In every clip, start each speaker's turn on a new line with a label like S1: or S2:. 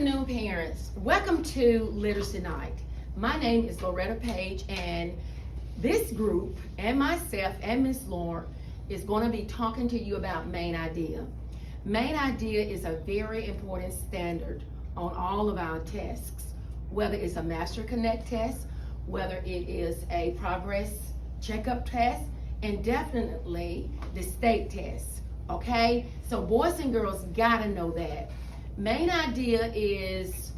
S1: afternoon, parents. Welcome to Literacy Night. My name is Loretta Page, and this group and myself and Miss Lauren is going to be talking to you about Main Idea. Main Idea is a very important standard on all of our tests, whether it's a Master Connect test, whether it is a progress checkup test, and definitely the state test. Okay, so boys and girls gotta know that. Main Idea is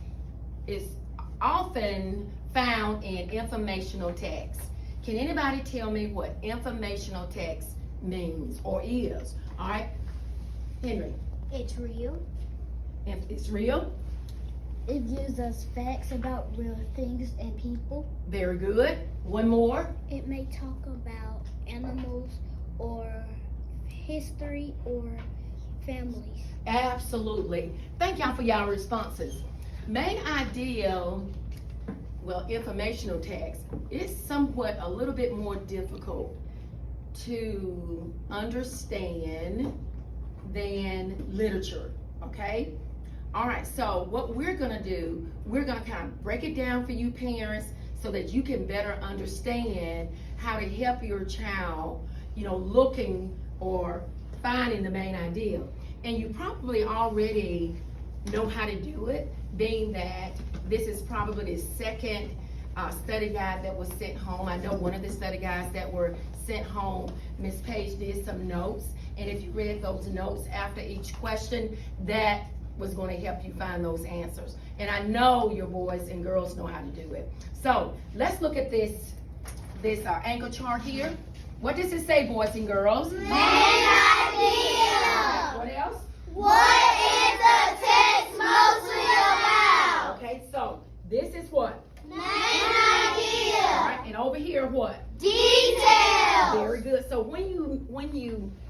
S1: often found in informational text. Can anybody tell me what informational text means or is? All right, Henry.
S2: It's real.
S1: It's real.
S2: It gives us facts about real things and people.
S1: Very good. One more.
S2: It may talk about animals or history or families.
S1: Absolutely. Thank y'all for y'all responses. Main Idea, well, informational text, is somewhat a little bit more difficult to understand than literature, okay? All right, so what we're gonna do, we're gonna kind of break it down for you parents so that you can better understand how to help your child, looking or finding the main idea. And you probably already know how to do it, being that this is probably the second study guide that was sent home. I know one of the study guides that were sent home, Miss Page did some notes, and if you read those notes after each question, that was going to help you find those answers. And I know your boys and girls know how to do it. So let's look at this anchor chart here. What does it say, boys and girls?
S3: Main idea.
S1: What else?
S3: What is the text mostly about?
S1: Okay, so this is what?
S3: Main
S1: All
S3: idea.
S1: right, and over here what?
S3: Details.
S1: Very good. So when you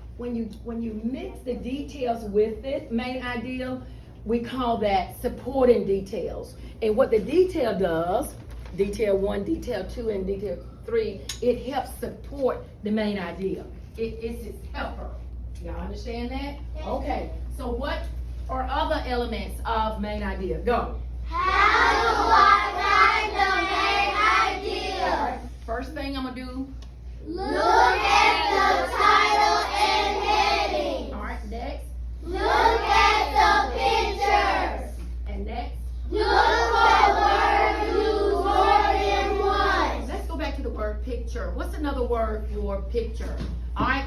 S1: mix the details with it, main idea, we call that supporting details. And what the detail does, detail 1, detail 2, and detail 3, it helps support the main idea. It's its helper. Y'all understand that? Okay. So what are other elements of main idea? Go.
S3: How do I find the main idea?
S1: All right. First thing I'm gonna do.
S3: Look at the title and heading.
S1: All right. Next.
S3: Look at the pictures.
S1: And next.
S3: Look for words used more than once.
S1: Let's go back to the word picture. What's another word for picture? All right.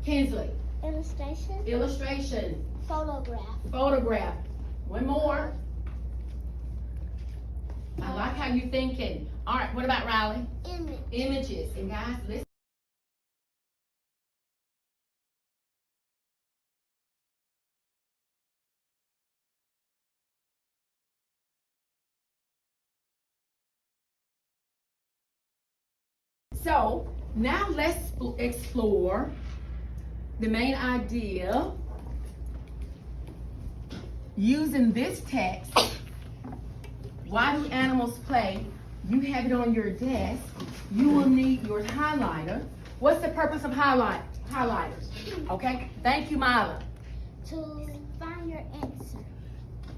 S1: Kinsley.
S2: Illustration.
S1: Illustration.
S2: Photograph.
S1: Photograph. One more. I like how you're thinking. All right, what about Riley?
S2: Image.
S1: Images. And guys, listen. So now let's explore the main idea using this text. Why do animals play? You have it on your desk. You will need your highlighter. What's the purpose of highlighters? Okay, thank you, Mila.
S2: To find your answer.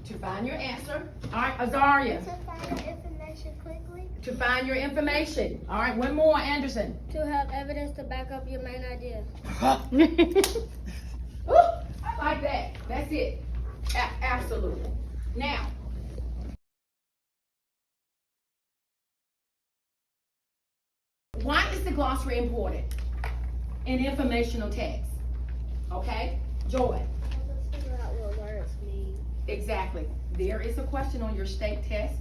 S1: To find your answer. All right, Azaria.
S2: To find your information quickly.
S1: To find your information. All right, one more, Anderson.
S2: To have evidence to back up your main idea.
S1: Ooh, I like that. That's it. Absolutely. Now, why is the glossary important in informational text? Okay, Joy.
S2: Let's figure out what words mean.
S1: Exactly. There is a question on your state test,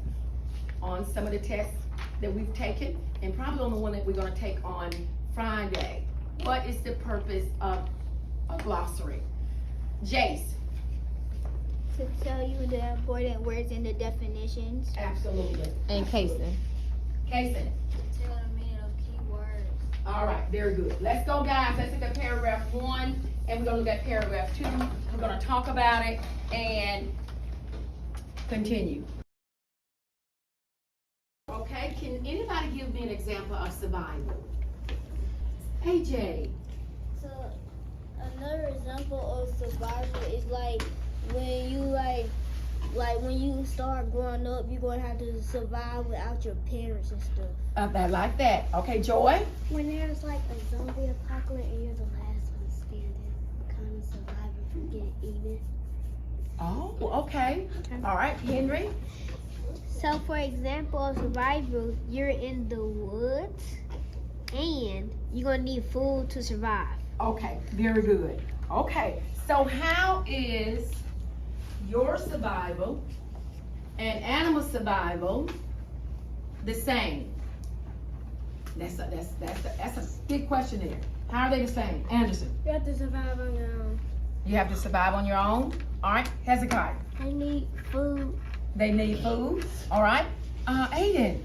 S1: on some of the tests that we've taken, and probably on the one that we're going to take on Friday. What is the purpose of a glossary? Jace.
S2: To tell you the important words and the definitions.
S1: Absolutely.
S4: And Kason.
S1: Kason.
S2: To tell the meaning of key words.
S1: All right, very good. Let's go, guys. Let's look at paragraph 1, and we're going to look at paragraph 2. We're going to talk about it and continue. Okay, can anybody give me an example of survival? AJ.
S2: So another example of survival is like when you like like when you start growing up, you're gonna have to survive without your parents and stuff.
S1: I like that. Okay, Joy?
S2: When there's like a zombie apocalypse and you're the last one standing, kind of surviving from getting eaten.
S1: Oh, okay. All right, Henry?
S2: So, for example, of survival, you're in the woods and you're gonna need food to survive.
S1: Okay, very good. Okay, so how is your survival and animal survival the same? That's a big question there. How are they the same? Anderson?
S2: You have to survive on your own.
S1: You have to survive on your own? All right, Hezekiah?
S2: I need food.
S1: They need food? All right. Aiden?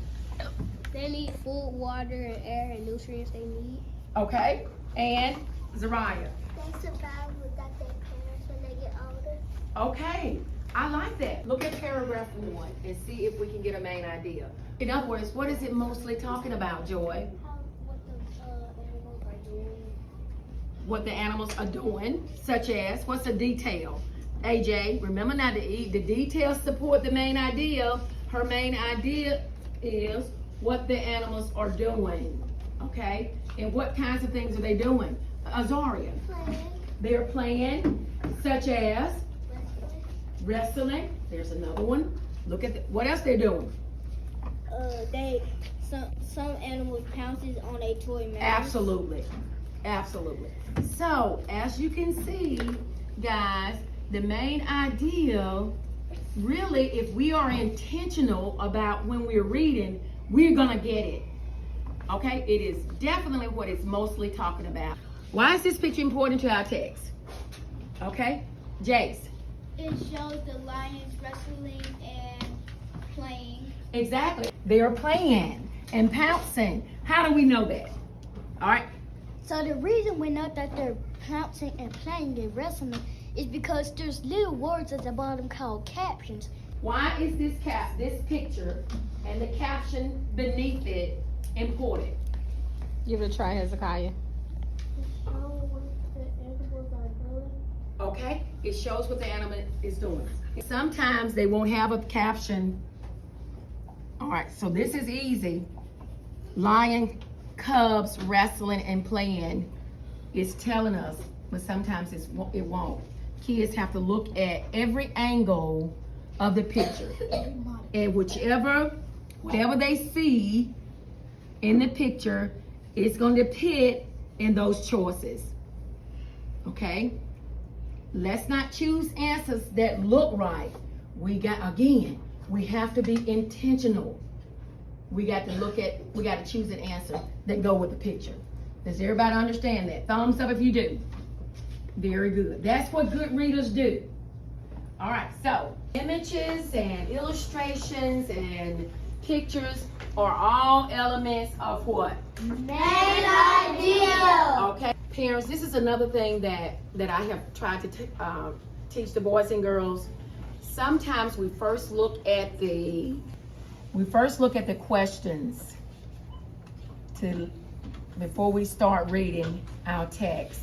S2: They need food, water, and air, and nutrients they need.
S1: Okay. And Zariah?
S2: They survive without their parents when they get older.
S1: Okay, I like that. Look at paragraph 1 and see if we can get a main idea. In other words, what is it mostly talking about, Joy?
S2: What the animals are doing.
S1: What the animals are doing, such as, what's the detail? AJ, remember now, the details support the main idea. Her main idea is what the animals are doing, okay? And what kinds of things are they doing? Azaria? They're playing, such as wrestling. There's another one. Look at what else they're doing.
S2: Some animals pounces on a toy mouse.
S1: Absolutely, absolutely. So as you can see, guys, the main idea, really, if we are intentional about when we're reading, we're gonna get it. Okay, it is definitely what it's mostly talking about. Why is this picture important to our text? Okay, Jace.
S2: It shows the lions wrestling and playing.
S1: Exactly. They are playing and pouncing. How do we know that? All right.
S2: So the reason we know that they're pouncing and playing and wrestling is because there's little words at the bottom called captions.
S1: Why is this picture and the caption beneath it important?
S4: Give it a try, Hezekiah.
S1: Okay, it shows what the animal is doing. Sometimes they won't have a caption. All right, so this is easy. Lion, cubs, wrestling and playing is telling us, but sometimes it won't. Kids have to look at every angle of the picture. And whatever they see in the picture, it's going to fit in those choices. Okay? Let's not choose answers that look right. We have to be intentional. We got to choose an answer that go with the picture. Does everybody understand that? Thumbs up if you do. Very good. That's what good readers do. All right, so images and illustrations and pictures are all elements of what?
S3: Main idea.
S1: Okay. Parents, this is another thing that I have tried to teach the boys and girls. Sometimes we first look at the questions before we start reading our text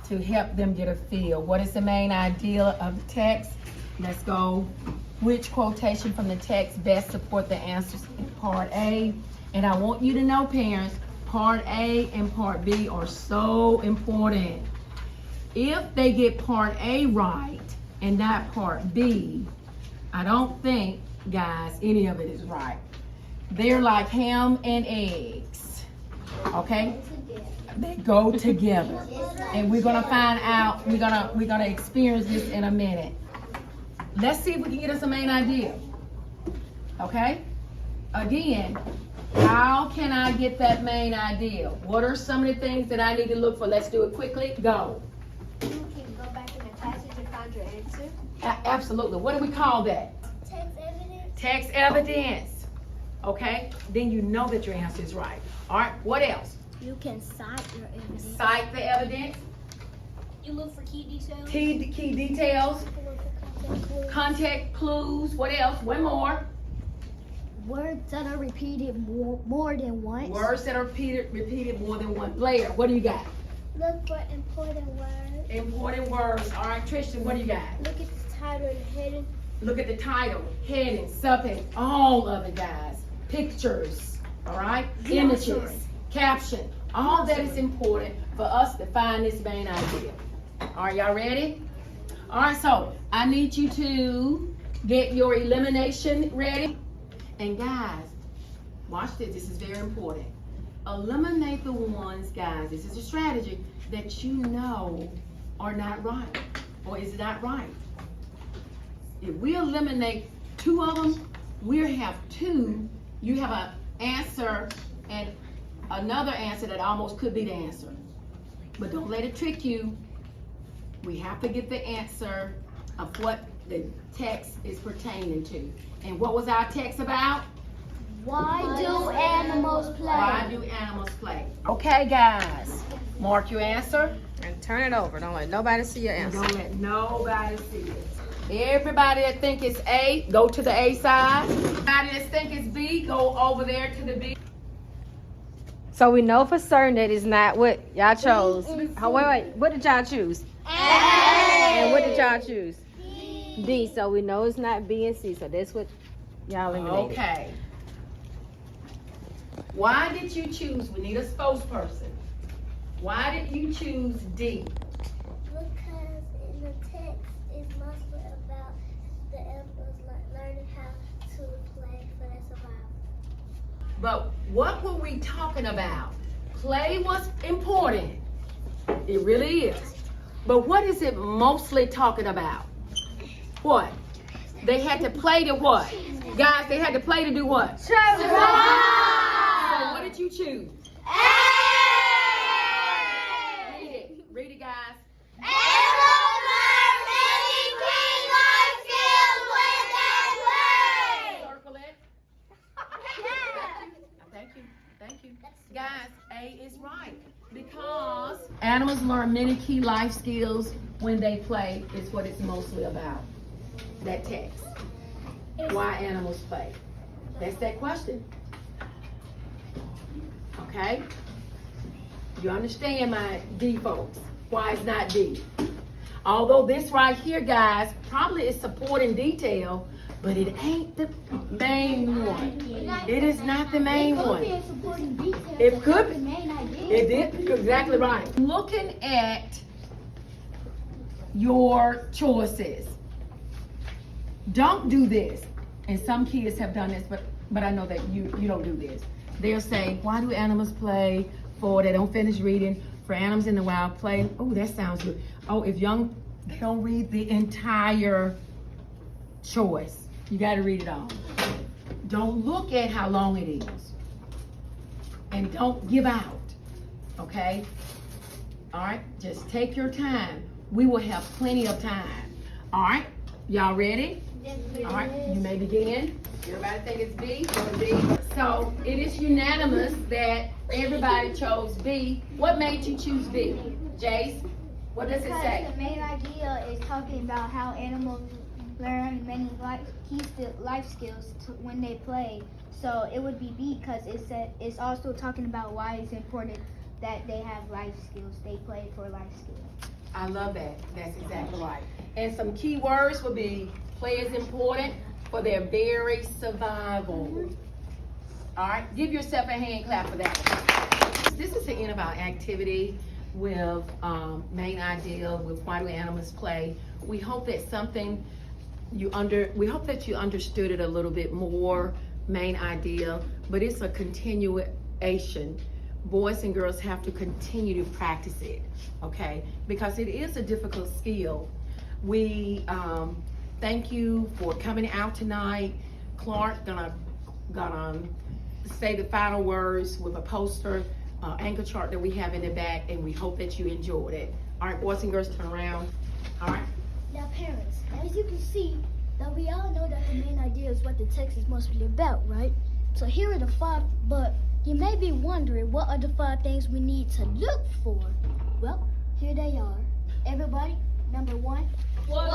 S1: to help them get a feel. What is the main idea of the text? Let's go. Which quotation from the text best support the answers in part A? And I want you to know, parents, part A and part B are so important. If they get part A right and not part B, I don't think, guys, any of it is right. They're like ham and eggs, okay? They go together. And we're gonna find out, we're gonna experience this in a minute. Let's see if we can get us a main idea, okay? Again, how can I get that main idea? What are some of the things that I need to look for? Let's do it quickly. Go.
S2: You can go back in the passage and find your answer.
S1: Absolutely. What do we call that?
S2: Text evidence.
S1: Text evidence. Okay? Then you know that your answer is right. All right. What else?
S2: You can cite your evidence.
S1: Cite the evidence.
S2: You look for key details.
S1: Key details.
S2: You look for content clues.
S1: Contact clues. What else? One more.
S2: Words that are repeated more than once.
S1: Words that are repeated more than once. Blair, what do you got?
S2: Look for important words.
S1: Important words. All right, Tristan, what do you got?
S2: Look at the title and heading
S1: Look at the title, heading, subheading, all of it, guys. Pictures, all right? Images, caption. All that is important for us to find this main idea. All right, y'all ready? All right, so I need you to get your elimination ready. And guys, watch this. This is very important. Eliminate the ones, guys, this is a strategy, that you know are not right or is not right. If we eliminate 2 of them, we have 2. You have an answer and another answer that almost could be the answer. But don't let it trick you. We have to get the answer of what the text is pertaining to. And what was our text about?
S2: Why do animals play?
S1: Why do animals play? Okay, guys, mark your answer.
S4: And turn it over. Don't let nobody see your
S1: And
S4: answer.
S1: don't let nobody see it. Everybody that think it's A, go to the A side. Everybody that think it's B, go over there to the B.
S4: So we know for certain that it's not what y'all chose. Oh, wait. What did y'all choose?
S2: A.
S4: And what did y'all choose? D. So we know it's not B and C. So that's what y'all eliminated.
S1: Okay. Why did you choose? We need a spokesperson. Why did you choose D?
S3: Because in the text, it's mostly about the animals learning how to play for their survival.
S1: But what were we talking about? Play was important. It really is. But what is it mostly talking about? What? They had to play to what? Guys, they had to play to do what?
S3: Survive!
S1: So what did you choose? Read it. Read it, guys.
S3: Animals learn many key life skills when they play!
S1: Circle it. Thank you. Thank you. Guys, A is right. Because animals learn many key life skills when they play is what it's mostly about. That text. Why animals play. That's that question. Okay? You understand my D, folks. Why it's not D. Although this right here, guys, probably is supporting detail, but it ain't the main one. It is not the main one. It could be. It did. You're exactly right. Looking at your choices. Don't do this. And some kids have done this, but I know that you don't do this. They'll say, why do animals play? For they don't finish reading. For animals in the wild play. Oh, that sounds good. Oh, they don't read the entire choice. You got to read it all. Don't look at how long it is. And don't give out. Okay? All right? Just take your time. We will have plenty of time. All right? Y'all ready? All right, you may begin. Everybody think it's B? Go to B. So it is unanimous that everybody chose B. What made you choose B? Jace, what does it say?
S2: Because the main idea is talking about how animals learn many life skills when they play. So it would be B because it's also talking about why it's important that they have life skills. They play for life skills.
S1: I love that. That's exactly right. And some key words would be play is important for their very survival. All right, give yourself a hand clap for that. This is the end of our activity with main idea with why do animals play. We hope that we hope that you understood it a little bit more, main idea, but it's a continuation. Boys and girls have to continue to practice it, okay? Because it is a difficult skill. We thank you for coming out tonight. Clark gonna say the final words with a poster, anchor chart that we have in the back, and we hope that you enjoyed it. All right, boys and girls, turn around. All right.
S3: Now parents, as you can see, that we all know that the main idea is what the text is mostly about, right? So here are the 5, but you may be wondering what are the 5 things we need to look for. Well, here they are. Everybody, number 1.
S2: What